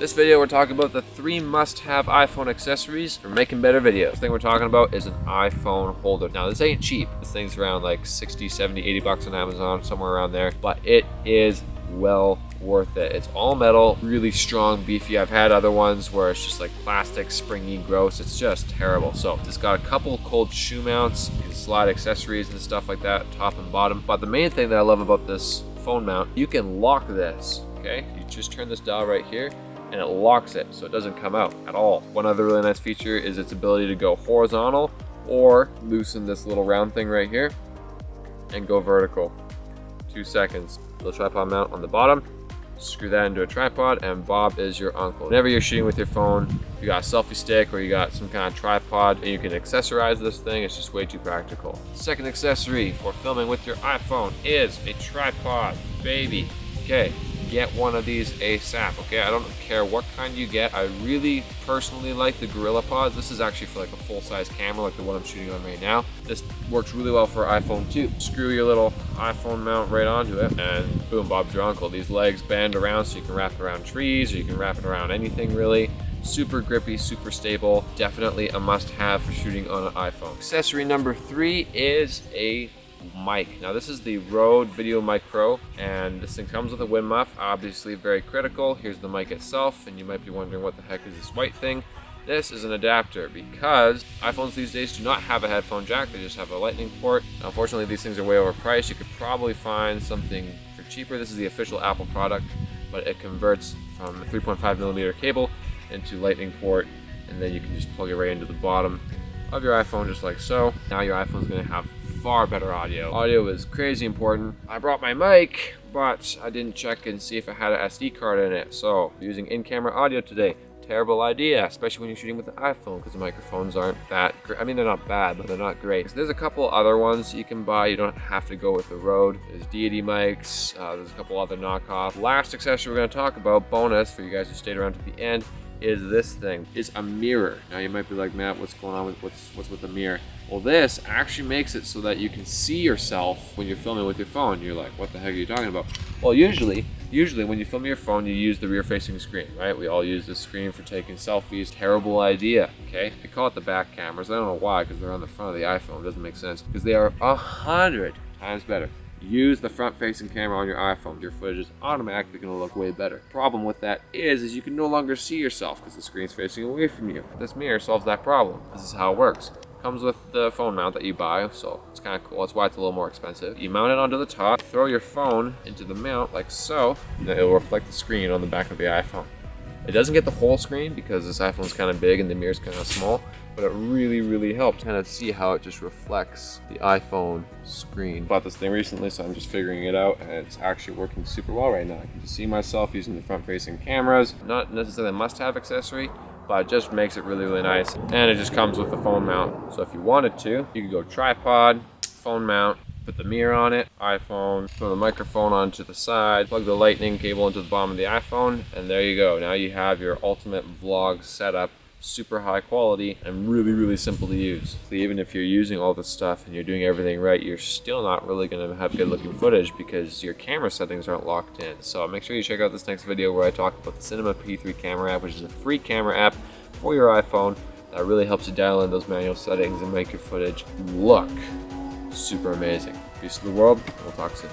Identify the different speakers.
Speaker 1: This video we're talking about the 3 must-have iPhone accessories for making better videos. The thing we're talking about is an iPhone holder. Now this ain't cheap. This thing's around like 60, 70, 80 bucks on Amazon, somewhere around there, but it is well worth it. It's all metal, really strong, beefy. I've had other ones where it's just like plastic, springy, gross. It's just terrible. So it's got a couple cold shoe mounts. You can slide accessories and stuff like that, top and bottom. But the main thing that I love about this phone mount, you can lock this, okay? You just turn this dial right here and it locks it so it doesn't come out at all. One other really nice feature is its ability to go horizontal or loosen this little round thing right here and go vertical. 2 seconds. Little tripod mount on the bottom. Screw that into a tripod and Bob is your uncle. Whenever you're shooting with your phone, you got a selfie stick or you got some kind of tripod and you can accessorize this thing, it's just way too practical. Second accessory for filming with your iPhone is a tripod, baby. Okay, get one of these ASAP, okay? I don't care what kind you get. I really personally like the Gorilla Pods. This is actually for like a full-size camera like the one I'm shooting on right now. This works really well for iPhone too. Screw your little iPhone mount right onto it and boom, Bob's your uncle. These legs bend around so you can wrap it around trees or you can wrap it around anything really. Super grippy, super stable. Definitely a must-have for shooting on an iPhone. Accessory number 3 is a mic. Now this is the Rode VideoMicro and this thing comes with a wind muff, obviously very critical. Here's the mic itself and you might be wondering what the heck is this white thing. This is an adapter because iPhones these days do not have a headphone jack, they just have a lightning port. Now, unfortunately these things are way overpriced. You could probably find something for cheaper. This is the official Apple product, but it converts from a 3.5mm cable into lightning port and then you can just plug it right into the bottom of your iPhone just like so. Now your iPhone's going to have far better audio. Audio is crazy important. I brought my mic, but I didn't check and see if it had an SD card in it. So using in-camera audio today, terrible idea, especially when you're shooting with the iPhone because the microphones aren't that great. I mean, they're not bad, but they're not great. So there's a couple other ones you can buy. You don't have to go with the Rode. There's deity mics. There's a couple other knockoff. Last accessory we're going to talk about, bonus for you guys who stayed around to the end, is this thing. It's a mirror. Now you might be like, Matt, what's going on with what's with the mirror? Well, this actually makes it so that you can see yourself when you're filming with your phone. You're like, what the heck are you talking about? Well, usually when you film your phone, you use the rear-facing screen, right? We all use this screen for taking selfies. Terrible idea, okay? They call it the back cameras. I don't know why, because they're on the front of the iPhone. It doesn't make sense, because they are 100 times better. Use the front-facing camera on your iPhone. Your footage is automatically going to look way better. Problem with that is you can no longer see yourself because the screen's facing away from you. This mirror solves that problem. This is how it works. Comes with the phone mount that you buy, so it's kind of cool. That's why it's a little more expensive. You mount it onto the top, throw your phone into the mount like so, and then it'll reflect the screen on the back of the iPhone. It doesn't get the whole screen because this iPhone's kind of big and the mirror's kind of small, but it really helps kind of see how it just reflects the iPhone screen. I bought this thing recently, so I'm just figuring it out, and it's actually working super well right now. I can just see myself using the front-facing cameras. Not necessarily a must-have accessory, but it just makes it really nice. And it just comes with the phone mount. So if you wanted to, you could go tripod, phone mount, put the mirror on it, iPhone, throw the microphone onto the side, plug the lightning cable into the bottom of the iPhone, and there you go. Now you have your ultimate vlog setup. Super high quality and really simple to use. So even if you're using all this stuff and you're doing everything right, you're still not really going to have good looking footage because your camera settings aren't locked in. So make sure you check out this next video where I talk about the Cinema P3 camera app, which is a free camera app for your iPhone that really helps you dial in those manual settings and make your footage look super amazing. Peace to the world. We'll talk soon.